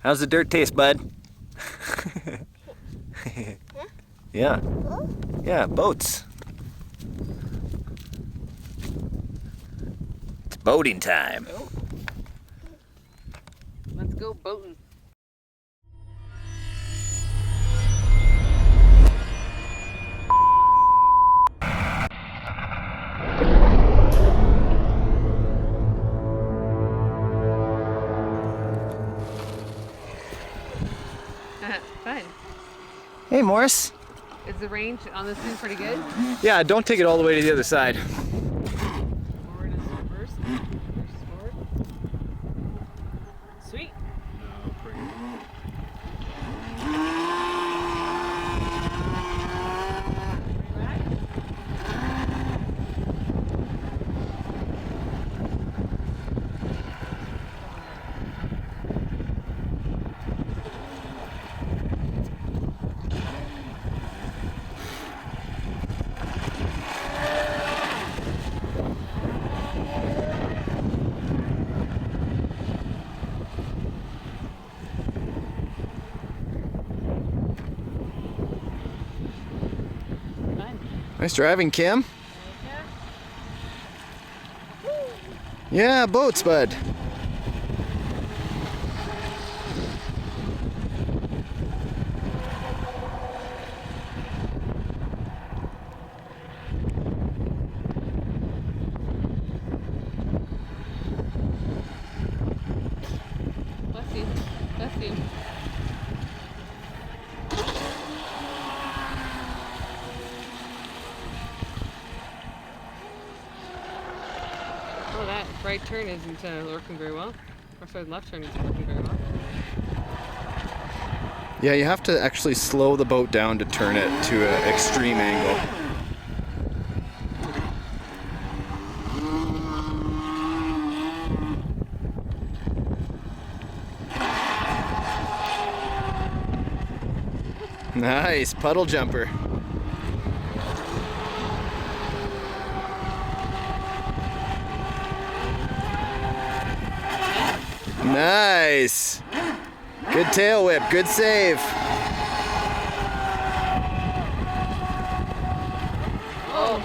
How's the dirt taste, bud? Yeah. Yeah, boats. It's boating time. Oh. Let's go boating. Fun. Hey, Morris. Is the range on this thing pretty good? Yeah, don't take it all the way to the other side. Forward and reverse. Reverse forward. Sweet. Nice driving, Kim. Yeah, boats, bud. Bless you. Bless you. Oh, that right turn isn't working very well. Or sorry, left turn isn't working very well. Yeah, you have to actually slow the boat down to turn it to an extreme angle. Nice, puddle jumper. Nice. Good tail whip, good save. Oh.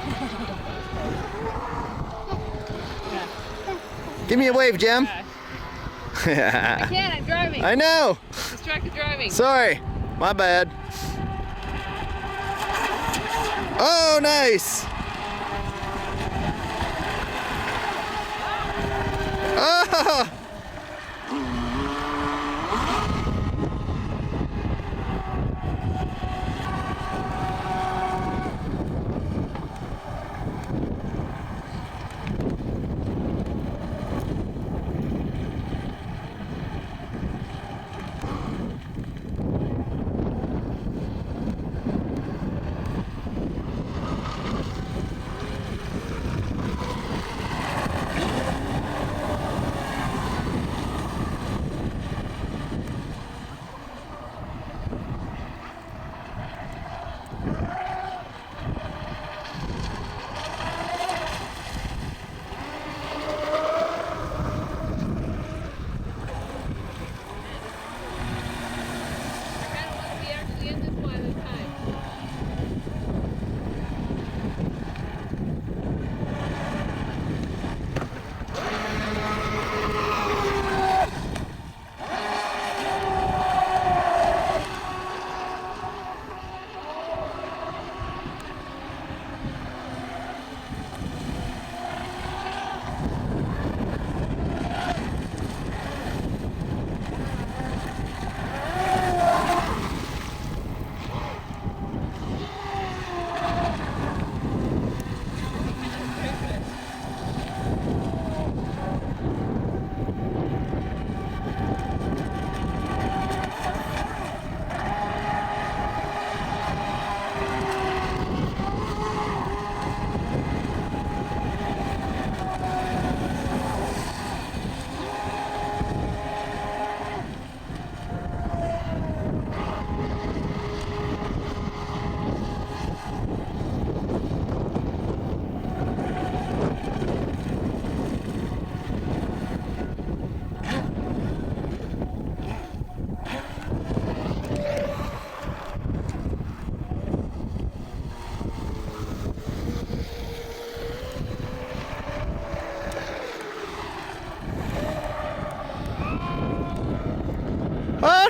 Give me a wave, Jem. I can't, I'm driving. I know. Distracted driving. Sorry, my bad. Oh, nice. Oh.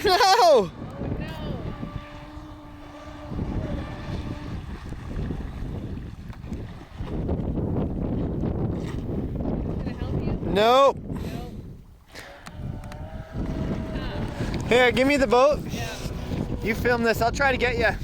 no! Oh no. Can I help you? Nope. No. Here, give me the boat. Yeah. You film this. I'll try to get you. Other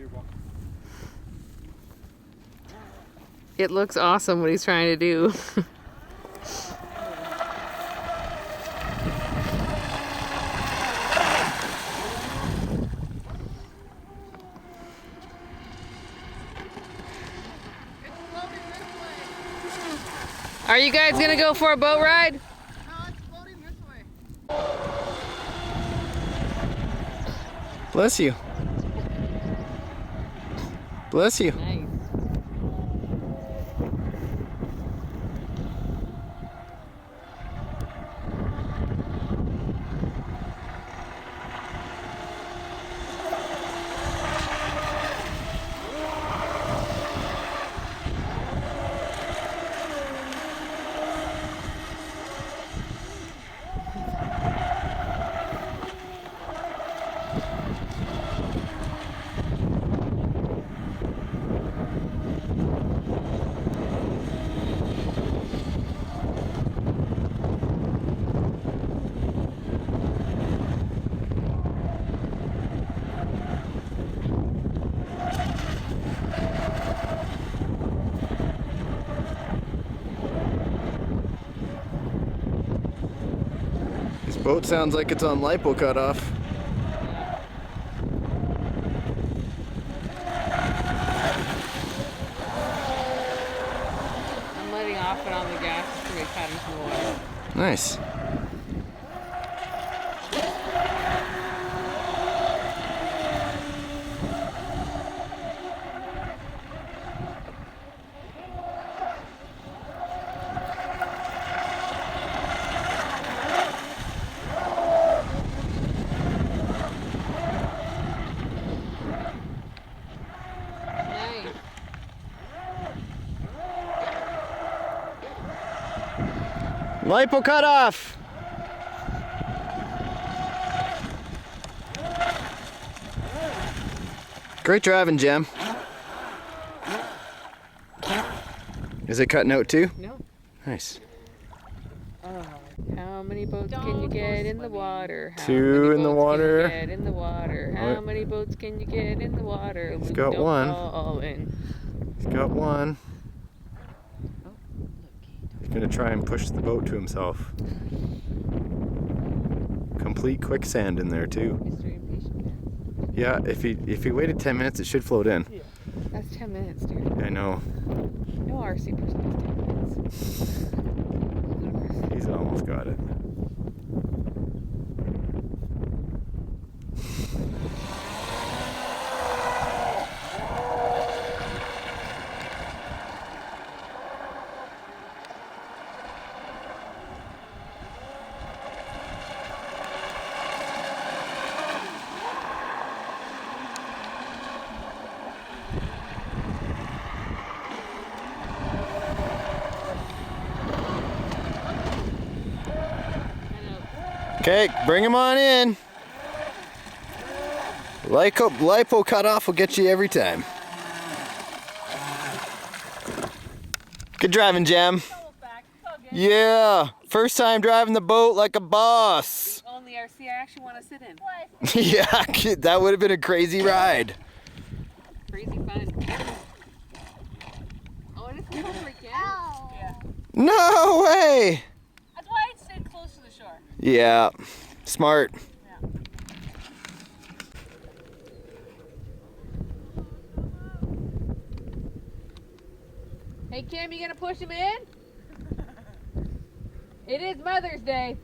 one dead now? It looks awesome what he's trying to do. Are you guys gonna go for a boat ride? Bless you. Bless you. Nice. This boat sounds like it's on lipo cutoff. I'm letting off it on the gas just to make patterns in the water. Nice. Nice. Lipo cutoff. Great driving, Jem. Is it cutting out too? No. Nice. How many boats can you get in the water? How Two many in the boats water. Can you get in the water? How many boats can you get in the water? Luke, got don't one. fall in. He's got one. He's gonna try and push the boat to himself. Complete quicksand in there too. Mr. Impatient Cat. Yeah, if he waited 10 minutes, it should float in. That's 10 minutes, dude. I know. No RC person has 10 minutes. He's almost got it. Okay, bring him on in. Lipo cutoff will get you every time. Good driving, Jem. Yeah, first time driving the boat like a boss. Only RC I actually want to sit in. Yeah, that would have been a crazy ride. Crazy fun. Oh, and it's over again? Yeah. No way. That's why I stayed close to the shore. Yeah, smart. Yeah. Hey, Hey Kim, you gonna push him in? It is Mother's Day.